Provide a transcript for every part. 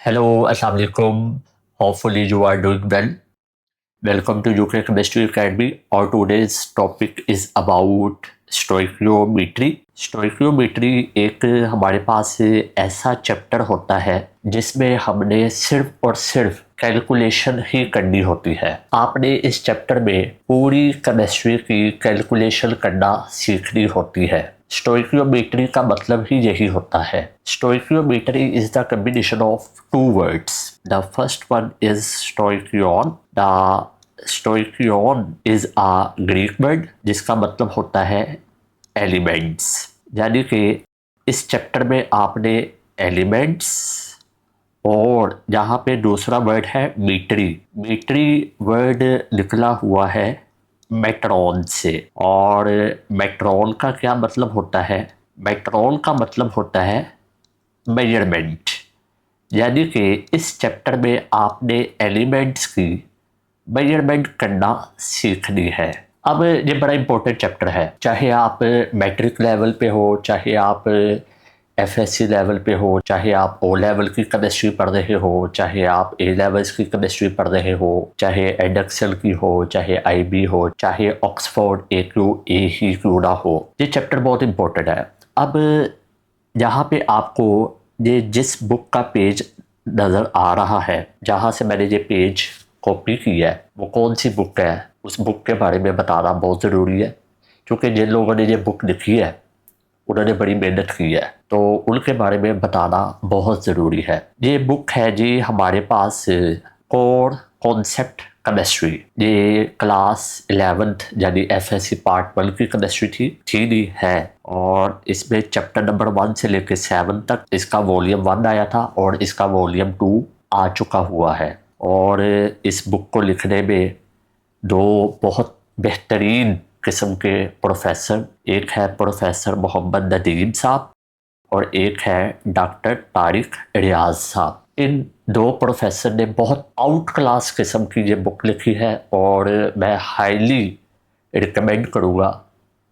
Hello, Assalamualaikum. Hopefully you are doing well. Welcome to UK Chemistry Academy. Our today's topic is about stoichiometry. Stoichiometry एक हमारे पास ऐसा chapter होता है जिसमें हमने सिर्फ और सिर्फ कैलकुलेशन ही करनी होती है। आपने इस चैप्टर में पूरी केमिस्ट्री की कैलकुलेशन करना सीखनी होती है। स्टोइकियोमेट्री का मतलब ही यही होता है। Stoichiometry is the combination of two words. The first one is stoicheion. The stoicheion is a Greek word जिसका मतलब होता है एलिमेंट्स। यानी कि इस चैप्टर में आपने एलिमेंट्स और यहाँ पे दूसरा वर्ड है मीट्री। मीट्री वर्ड निकला हुआ है मेट्रॉन से। और मेट्रॉन का क्या मतलब होता है? मेट्रॉन का मतलब होता है मेजरमेंट। यानी कि इस चैप्टर में आपने एलिमेंट्स की मेजरमेंट करना सीखनी है। अब ये बड़ा इंपॉर्टेंट चैप्टर है, चाहे आप मैट्रिक लेवल पे हो, चाहे आप एफएससी लेवल पे हो, चाहे आप ओ लेवल की केमिस्ट्री पढ़ रहे हो, चाहे आप ए लेवल्स की केमिस्ट्री पढ़ रहे हो, चाहे एडेक्सल की हो, चाहे आईबी हो, चाहे ऑक्सफोर्ड ए ही क्यों ना हो, ये चैप्टर बहुत इंपॉर्टेंट है। अब यहाँ पे आपको ये जिस बुक का पेज नज़र आ रहा है, जहाँ से मैंने ये पेज कॉपी की है, वो कौन सी बुक है, उस बुक के बारे में बताना बहुत ज़रूरी है। क्योंकि जिन लोगों ने ये बुक लिखी है उन्होंने बड़ी मेहनत की है, तो उनके बारे में बताना बहुत ज़रूरी है। ये बुक है जी हमारे पास कोर कॉन्सेप्ट केमिस्ट्री। ये क्लास 11th यानी एफएससी पार्ट 1 की केमिस्ट्री थी दी है। और इसमें चैप्टर नंबर 1 से लेकर 7 तक इसका वॉल्यूम 1 आया था और इसका वॉल्यूम 2 आ चुका हुआ है। और इस बुक को लिखने में दो बहुत बेहतरीन किस्म के प्रोफेसर, एक है प्रोफेसर मोहम्मद नदीम साहब और एक है डॉक्टर तारिक रियाज साहब। इन दो प्रोफेसर ने बहुत आउट क्लास किस्म की ये बुक लिखी है और मैं हाईली रिकमेंड करूँगा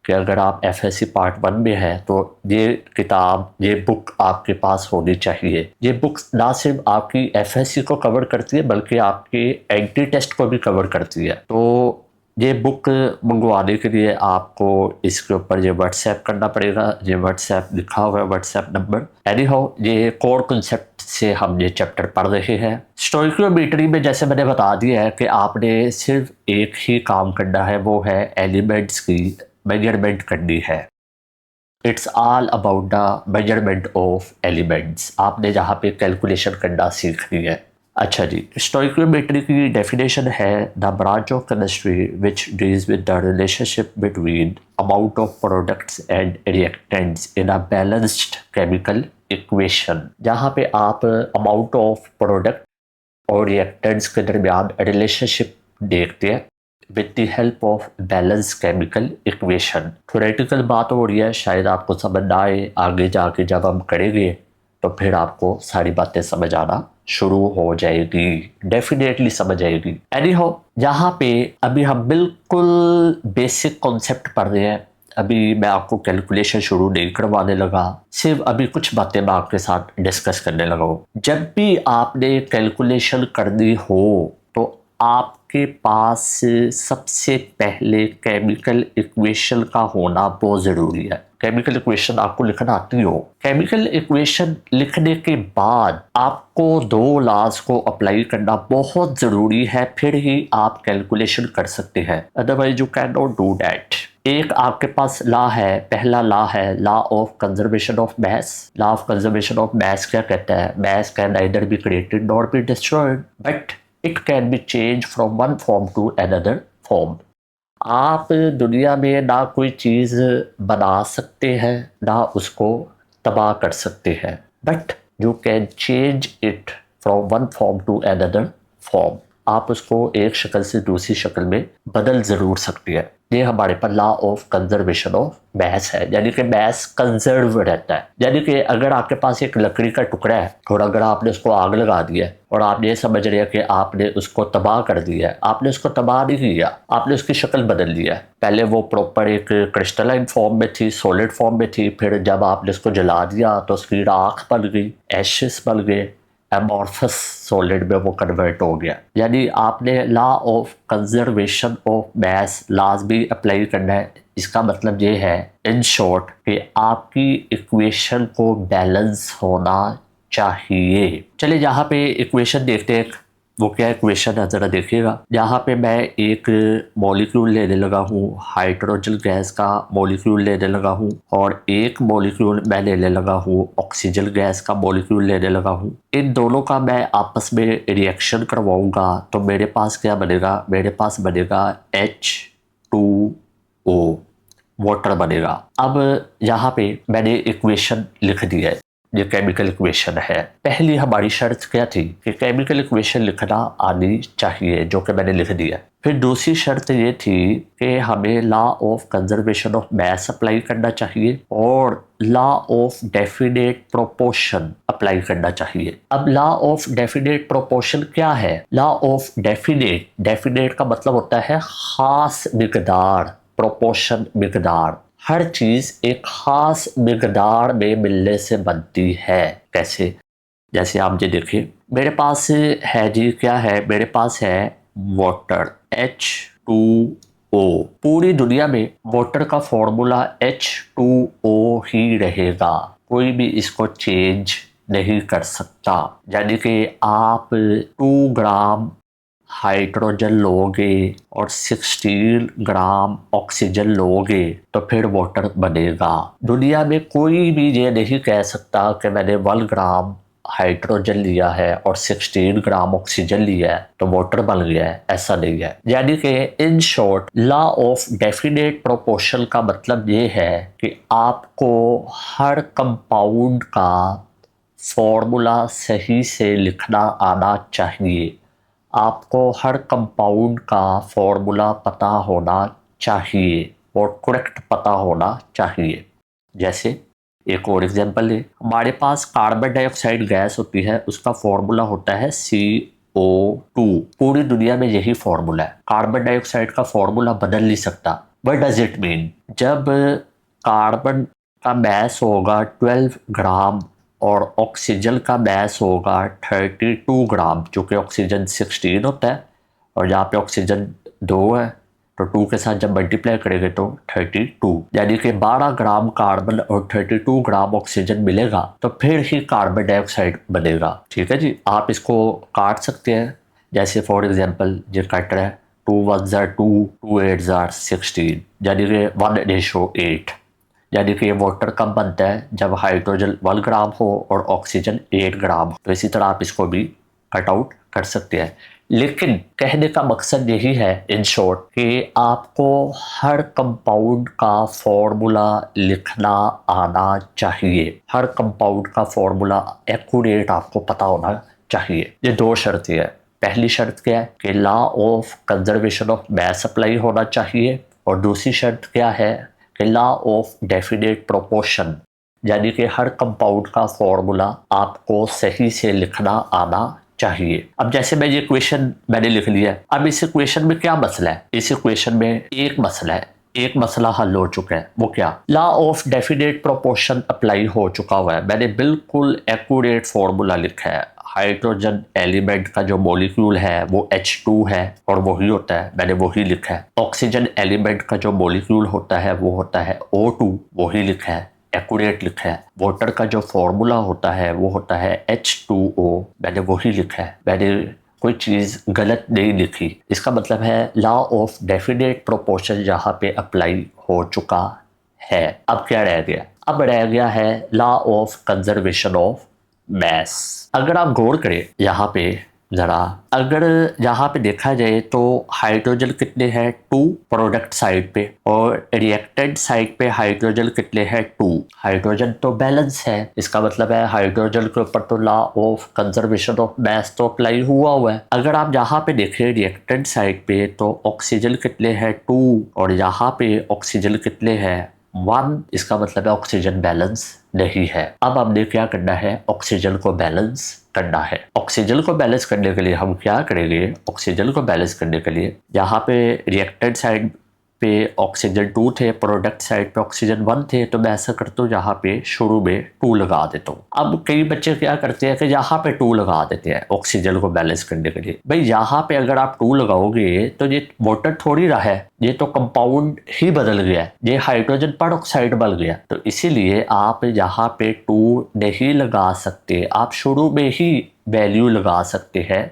कि अगर आप एफएससी पार्ट 1 में हैं तो ये किताब, ये बुक आपके पास होनी चाहिए। ये बुक ना सिर्फ आपकी एफएससी को कवर करती है बल्कि आपके एंट्री टेस्ट को भी कवर करती है। तो ये बुक मंगवाने के लिए आपको इसके ऊपर ये व्हाट्सएप करना पड़ेगा। ये व्हाट्सएप लिखा हुआ है, व्हाट्सएप नंबर। एनी हाउ, ये कोर कॉन्सेप्ट से हम ये चैप्टर पढ़ रहे हैं। स्टोइकियोमेट्री में जैसे मैंने बता दिया है कि आपने सिर्फ एक ही काम करना है, वो है एलिमेंट्स की मेजरमेंट करनी है। It's all about the measurement of elements. आपने जहाँ पे कैलकुलेशन करना सीखनी है। अच्छा जी, स्टोइकियोमेट्री की डेफिनेशन है the branch of chemistry which deals with the relationship between amount of products and reactants in a balanced chemical equation. जहाँ पे आप अमाउंट ऑफ प्रोडक्ट और रिएक्टेंट्स के दरमियान रिलेशनशिप देखते हैं with the help of balance chemical equation. Theoretical बात हो रही है, शायद आपको समझ ना आए, आगे जाके जब हम करेंगे तो फिर आपको सारी बातें समझ आना शुरू हो जाएगी, डेफिनेटली समझ आएगी। एनी हो, यहाँ पे अभी हम बिल्कुल बेसिक कॉन्सेप्ट पढ़ रहे हैं। अभी मैं आपको कैलकुलेशन शुरू नहीं करवाने लगा, सिर्फ अभी कुछ बातें मैं आपके साथ डिस्कस करने लगा हूँ। जब भी आपने कैलकुलेशन करनी हो तो आपके पास सबसे पहले केमिकल इक्वेशन का होना बहुत ज़रूरी है। केमिकल इक्वेशन आपको लिखना आती हो। केमिकल इक्वेशन लिखने के बाद आपको दो लॉज को अप्लाई करना बहुत ज़रूरी है, फिर ही आप कैलकुलेशन कर सकते हैं, otherwise you can not do that. एक आपके पास लॉ है, पहला लॉ है law of conservation of mass. Law of conservation of mass क्या कहता है? Mass can neither be created nor be destroyed but it can be change from one form to another form. आप दुनिया में ना कोई चीज़ बना सकते हैं ना उसको तबाह कर सकते हैं, but you can change it from one form to another form. आप उसको एक शक्ल से दूसरी शक्ल में बदल ज़रूर सकते हैं। ये हमारे पास law of conservation of mass है, यानी कि मैस कंजर्व रहता है। यानी कि अगर आपके पास एक लकड़ी का टुकड़ा है और अगर आपने उसको आग लगा दी है और आप ये समझ रहे हैं कि आपने उसको तबाह कर दिया है, आपने उसको तबाह नहीं किया, आपने उसकी शक्ल बदल दी है। पहले वो प्रॉपर एक क्रिस्टलाइन फॉर्म में थी, सॉलिड फॉर्म में थी, फिर जब आपने उसको जला दिया तो उसकी राख बन गई, एशेस बन गए, एमॉर्फस सॉलिड में वो कन्वर्ट हो गया। यानी आपने law of conservation of mass laws भी अप्लाई करना है। इसका मतलब ये है इन शॉर्ट कि आपकी इक्वेशन को बैलेंस होना चाहिए। चलिए यहाँ पे इक्वेशन देखते हैं, वो क्या इक्वेशन है जरा देखिएगा। यहाँ पे मैं एक मॉलिक्यूल लेने लगा हूँ, हाइड्रोजन गैस का मॉलिक्यूल लेने लगा हूँ, और एक मॉलिक्यूल मैं लेने लगा हूँ, ऑक्सीजन गैस का मॉलिक्यूल लेने लगा हूँ। इन दोनों का मैं आपस में रिएक्शन करवाऊंगा तो मेरे पास क्या बनेगा, मेरे पास बनेगा H2O, वाटर बनेगा। अब यहाँ पे मैंने इक्वेशन लिख दी है, ये केमिकल इक्वेशन है। पहली हमारी शर्त क्या थी कि केमिकल इक्वेशन लिखना आनी चाहिए, जो कि मैंने लिख दिया। फिर दूसरी शर्त ये थी कि हमें law of conservation of mass apply करना चाहिए और law of definite proportion apply करना चाहिए। अब लॉ ऑफ डेफिनेट प्रोपोर्शन क्या है? लॉ ऑफ डेफिनेट का मतलब होता है खास मिकदार, प्रोपोर्शन मिकदार। हर चीज एक खास मिकदार में मिलने से बनती है। कैसे? जैसे आप ये देखिए, मेरे पास है जी, क्या है मेरे पास है वाटर H2O। पूरी दुनिया में वाटर का फॉर्मूला H2O ही रहेगा, कोई भी इसको चेंज नहीं कर सकता। यानी कि आप 2 ग्राम हाइड्रोजन लोगे और 16 ग्राम ऑक्सीजन लोगे तो फिर वाटर बनेगा। दुनिया में कोई भी ये नहीं कह सकता कि मैंने 1 ग्राम हाइड्रोजन लिया है और 16 ग्राम ऑक्सीजन लिया है तो वाटर बन गया है, ऐसा नहीं है। यानी कि in short law of definite proportion का मतलब ये है कि आपको हर कंपाउंड का फॉर्मूला सही से लिखना आना चाहिए। आपको हर कंपाउंड का फॉर्मूला पता होना चाहिए और करेक्ट पता होना चाहिए। जैसे एक और एग्जांपल है, हमारे पास कार्बन डाइऑक्साइड गैस होती है, उसका फॉर्मूला होता है CO2। पूरी दुनिया में यही फॉर्मूला है, कार्बन डाइऑक्साइड का फॉर्मूला बदल नहीं सकता। What does it mean? जब कार्बन का मास होगा 12 ग्राम और ऑक्सीजन का मास होगा 32 ग्राम, जो कि ऑक्सीजन 16 होता है और यहाँ पे ऑक्सीजन 2 है, तो 2 के साथ जब मल्टीप्लाई करेंगे तो 32, यानी कि 12 ग्राम कार्बन और 32 ग्राम ऑक्सीजन मिलेगा तो फिर ही कार्बन डाइऑक्साइड बनेगा। ठीक है जी, आप इसको काट सकते हैं। जैसे फॉर एग्जाम्पल ये कट रहा है 2 1 2, 2 8 16, यानी कि 1:8, यानी कि ये वाटर कब बनता है? जब हाइड्रोजन 1 ग्राम हो और ऑक्सीजन 8 ग्राम हो। तो इसी तरह आप इसको भी कट आउट कर सकते हैं। लेकिन कहने का मकसद यही है इन शॉर्ट कि आपको हर कंपाउंड का फॉर्मूला लिखना आना चाहिए। हर कंपाउंड का फॉर्मूला एक्यूरेट आपको पता होना चाहिए। ये 2 शर्तें हैं। पहली शर्त क्या है कि law of conservation of mass apply होना चाहिए, और दूसरी शर्त क्या है कि लॉ ऑफ डेफिनेट प्रोपोर्शन, यानी कि हर कंपाउंड का फॉर्मूला आपको सही से लिखना आना चाहिए। अब जैसे मैं ये क्वेश्चन मैंने लिख लिया, अब इस इक्वेशन में क्या मसला है? इस इक्वेशन में एक मसला है, एक मसला हल हो चुका है। वो क्या? Law of definite proportion apply हो चुका हुआ है। मैंने बिल्कुल एक्यूरेट फॉर्मूला लिखा है। हाइड्रोजन एलिमेंट का जो मॉलिक्यूल है वो H2 है और वही होता है, मैंने वही लिखा है। ऑक्सीजन एलिमेंट का जो मॉलिक्यूल होता है वो होता है O2, वही लिखा है, एक्यूरेट लिखा है। वाटर का जो फॉर्मूला होता है वो होता है H2O, मैंने वही लिखा है। मैंने कोई चीज़ गलत नहीं लिखी। इसका मतलब है लॉ ऑफ डेफिनेट प्रोपोर्शन यहाँ पे अप्लाई हो चुका है। अब क्या रह गया? अब रह गया है लॉ ऑफ कंजर्वेशन ऑफ मास। अगर आप गौर करें यहाँ पे जरा, अगर यहाँ पे देखा जाए तो हाइड्रोजन कितने हैं? 2 प्रोडक्ट साइड पे, और रिएक्टेंट साइड पे हाइड्रोजन कितने हैं? 2। हाइड्रोजन तो बैलेंस है, इसका मतलब है हाइड्रोजन के ऊपर तो लॉ ऑफ कंजर्वेशन ऑफ मास तो अप्लाई हुआ है। अगर आप यहाँ पे देखें रिएक्टेंट साइड पे तो ऑक्सीजन कितने हैं? 2, और यहाँ पे ऑक्सीजन कितने हैं? 1। इसका मतलब है ऑक्सीजन बैलेंस नहीं है। अब हमने क्या करना है? ऑक्सीजन को बैलेंस करना है। ऑक्सीजन को बैलेंस करने के लिए हम क्या करेंगे? ऑक्सीजन को बैलेंस करने के लिए यहाँ पे रिएक्टेंट साइड पे ऑक्सीजन 2 थे, प्रोडक्ट साइड पे ऑक्सीजन 1 थे, तो मैं ऐसा करता हूँ यहाँ पे शुरू में 2 लगा देता हूँ। अब कई बच्चे क्या करते हैं कि यहाँ पे 2 लगा देते हैं ऑक्सीजन को बैलेंस करने के लिए। भाई यहाँ पे अगर आप 2 लगाओगे तो ये वाटर थोड़ी रहा है, ये तो कंपाउंड ही बदल गया है, ये हाइड्रोजन पर ऑक्साइड बन गया। तो इसीलिए आप यहाँ पे 2 नहीं लगा सकते, आप शुरू में ही वैल्यू लगा सकते हैं,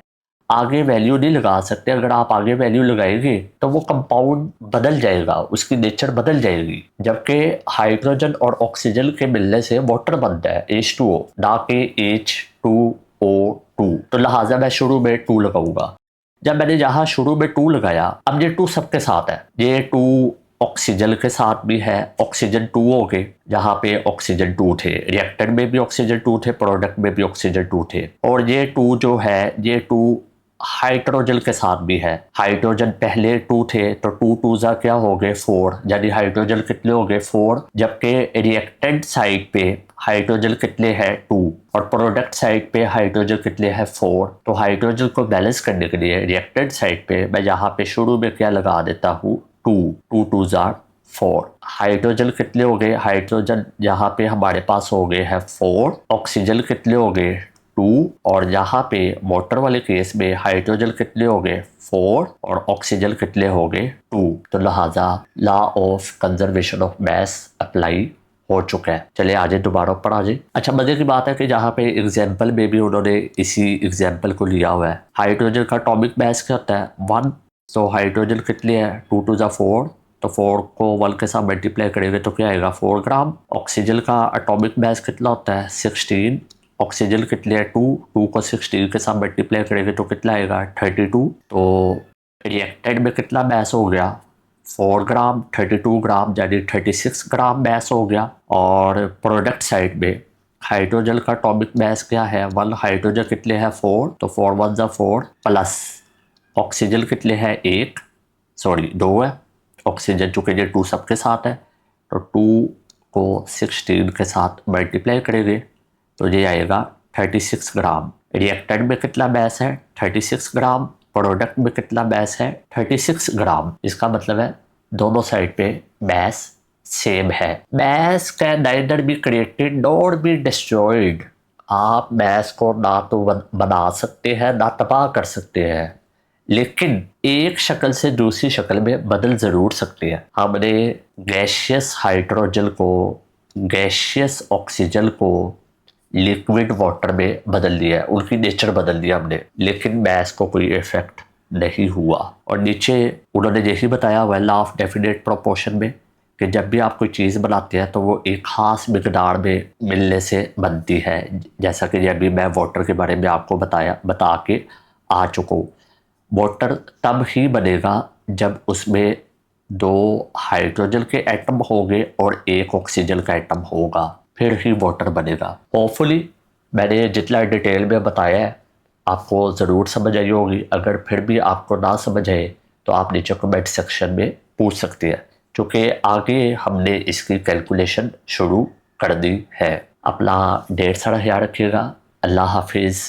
आगे वैल्यू नहीं लगा सकते। अगर आप आगे वैल्यू लगाएंगे तो वो कंपाउंड बदल जाएगा, उसकी नेचर बदल जाएगी। जबकि हाइड्रोजन और ऑक्सीजन के मिलने से वाटर बनता है H2O, ना कि H2O2। तो लिहाजा मैं शुरू में 2 लगाऊंगा। जब मैंने यहाँ शुरू में 2 लगाया, अब ये 2 सबके साथ है, ये 2 ऑक्सीजन के साथ भी है, ऑक्सीजन 2 हो गए, जहाँ पे ऑक्सीजन 2 थे, रिएक्टर में भी ऑक्सीजन 2 थे, प्रोडक्ट में भी ऑक्सीजन 2 थे। और ये 2 जो है, ये 2 हाइड्रोजन के साथ भी है। हाइड्रोजन पहले 2 थे, तो 2 2 जा क्या हो गए 4, यानी हाइड्रोजन कितने हो गए 4। जबकि रिएक्टेंट साइड पे हाइड्रोजन कितने हैं 2, और प्रोडक्ट साइड पे हाइड्रोजन कितने हैं 4। तो हाइड्रोजन को बैलेंस करने के लिए रिएक्टेंट साइड पे मैं यहाँ पे शुरू में क्या लगा देता हूँ 2, 2 2 जार 4। हाइड्रोजन कितने हो गए, हाइड्रोजन यहाँ पे हमारे पास हो गए हैं 4, ऑक्सीजन कितने हो गए 2, और यहाँ पे वाटर वाले केस में हाइड्रोजन कितने हो गए 4 और ऑक्सीजन कितने हो गए 2। तो लिहाजा law of conservation of mass apply हो चुका है। चलिए आगे दोबारा ऊपर आ जाए। अच्छा, मजे की बात है कि जहाँ पे एग्जाम्पल में भी उन्होंने इसी एग्जाम्पल को लिया हुआ है। हाइड्रोजन का एटॉमिक मास क्या होता है 1, तो हाइड्रोजन कितने है 2 2 जा 4, तो 4 को 1 के साथ मल्टीप्लाई करेंगे तो क्या आएगा 4 ग्राम। ऑक्सीजन का एटॉमिक मास कितना होता है 16, ऑक्सीजन कितने है 2, 2 को 16 के साथ मल्टीप्लाई करेंगे तो कितना आएगा 32। तो रिएक्टेंट में कितना मैस हो गया 4 ग्राम, 32 ग्राम यानी 36 ग्राम मैस हो गया। और प्रोडक्ट साइड में हाइड्रोजन का एटॉमिक मास क्या है 1, हाइड्रोजन कितने हैं 4, तो 4 1 जा 4, प्लस ऑक्सीजन कितने हैं 2 है, ऑक्सीजन चूंकि ये 2 सबके साथ है, तो 2 को 16 के साथ मल्टीप्लाई करेंगे तो ये आएगा 36 ग्राम। रिएक्टेंट में कितना मैस है 36 ग्राम, प्रोडक्ट में कितना मैस है 36 ग्राम। इसका मतलब है दोनों साइड पे मैस सेम है। Mass can neither be created nor be destroyed. आप मैस को ना तो बना सकते हैं ना तबाह कर सकते हैं, लेकिन एक शक्ल से दूसरी शक्ल में बदल जरूर सकते हैं। हमने गैशियस हाइड्रोजन को, गैशियस ऑक्सीजन को लिक्विड वाटर में बदल दिया है, उनकी नेचर बदल दिया हमने, लेकिन मैस को कोई इफेक्ट नहीं हुआ। और नीचे उन्होंने यही बताया हुआ है लॉ ऑफ डेफिनेट प्रोपोर्शन में कि जब भी आप कोई चीज़ बनाते हैं तो वो एक ख़ास मिकदार में मिलने से बनती है। जैसा कि अभी मैं वाटर के बारे में आपको बता के आ चुका हूँ। वाटर तब ही बनेगा जब उसमें 2 हाइड्रोजन के एटम होंगे और 1 ऑक्सीजन का एटम होगा, फिर ही वाटर बनेगा। होपफुली मैंने जितना डिटेल में बताया है आपको ज़रूर समझ आई होगी। अगर फिर भी आपको ना समझ आए तो आप नीचे कमेंट सेक्शन में पूछ सकते हैं, क्योंकि आगे हमने इसकी कैलकुलेशन शुरू कर दी है। अपना ढेर सारा ख्याल रखिएगा। अल्लाह हाफिज़।